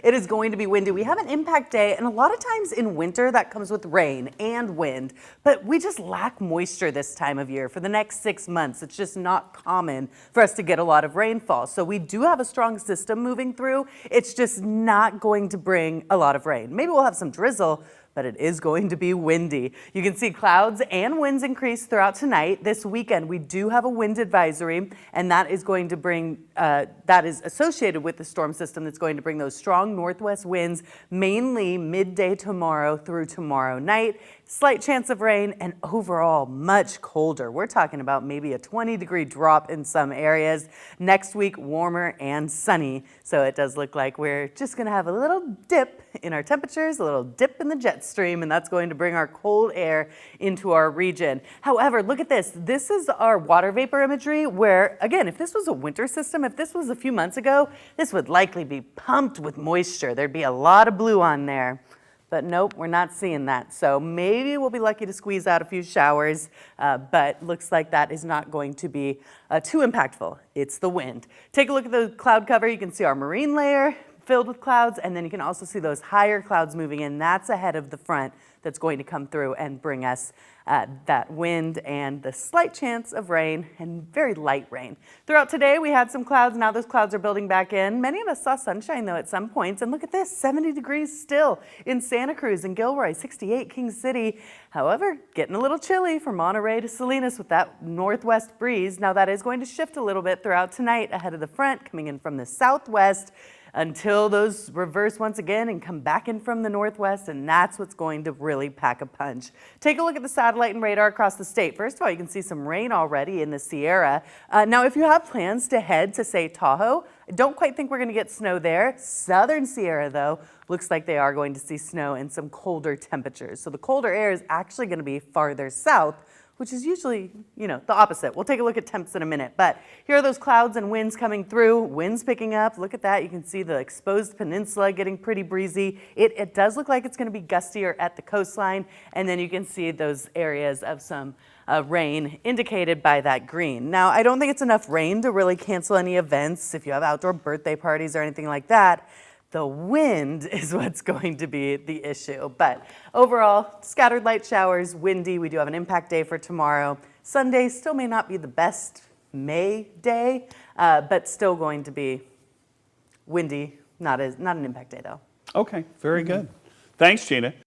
It is going to be windy. We have an impact day, and a lot of times in winter that comes with rain and wind, but we just lack moisture this time of year. For the next 6 months, it's just not common for us to get a lot of rainfall. So we do have a strong system moving through. It's just not going to bring a lot of rain. Maybe we'll have some drizzle, but it is going to be windy. You can see clouds and winds increase throughout tonight. This weekend, we do have a wind advisory, and that is going to bring, that is associated with the storm system that's going to bring those strong northwest winds, mainly midday tomorrow through tomorrow night. Slight chance of rain and overall much colder. We're talking about maybe a 20-degree drop in some areas. Next week, warmer and sunny. So it does look like we're just going to have a little dip in our temperatures, a little dip in the jet stream, and that's going to bring our cold air into our region. However, look at this. This is our water vapor imagery where, again, if this was a winter system, if this was a few months ago, this would likely be pumped with moisture. There'd be a lot of blue on there. But nope, we're not seeing that. So maybe we'll be lucky to squeeze out a few showers, but looks like that is not going to be too impactful. It's the wind. Take a look at the cloud cover. You can see our marine layer filled with clouds, and then you can also see those higher clouds moving in. That's ahead of the front that's going to come through and bring us that wind and the slight chance of rain and very light rain. Throughout today, we had some clouds. Now those clouds are building back in. Many of us saw sunshine though at some points. And look at this, 70 degrees still in Santa Cruz and Gilroy, 68 King City. However, getting a little chilly from Monterey to Salinas with that northwest breeze. Now that is going to shift a little bit throughout tonight ahead of the front coming in from the southwest, until those reverse once again and come back in from the northwest, and that's what's going to really pack a punch. Take a look at the satellite and radar across the state. First of all, you can see some rain already in the Sierra. Now, if you have plans to head to, say, Tahoe, I don't quite think we're going to get snow there. Southern Sierra, though, looks like they are going to see snow and some colder temperatures. So the colder air is actually going to be farther south, which is usually, the opposite. We'll take a look at temps in a minute, but here are those clouds and winds coming through. Winds picking up. Look at that. You can see the exposed peninsula getting pretty breezy. It does look like it's going to be gustier at the coastline, and then you can see those areas of some rain indicated by that green. Now, I don't think it's enough rain to really cancel any events if you have outdoor birthday parties or anything like that. The wind is what's going to be the issue. But overall, scattered light showers, windy. We do have an impact day for tomorrow. Sunday still may not be the best May day, but still going to be windy. Not an impact day, though. Okay, very good. Thanks, Gina.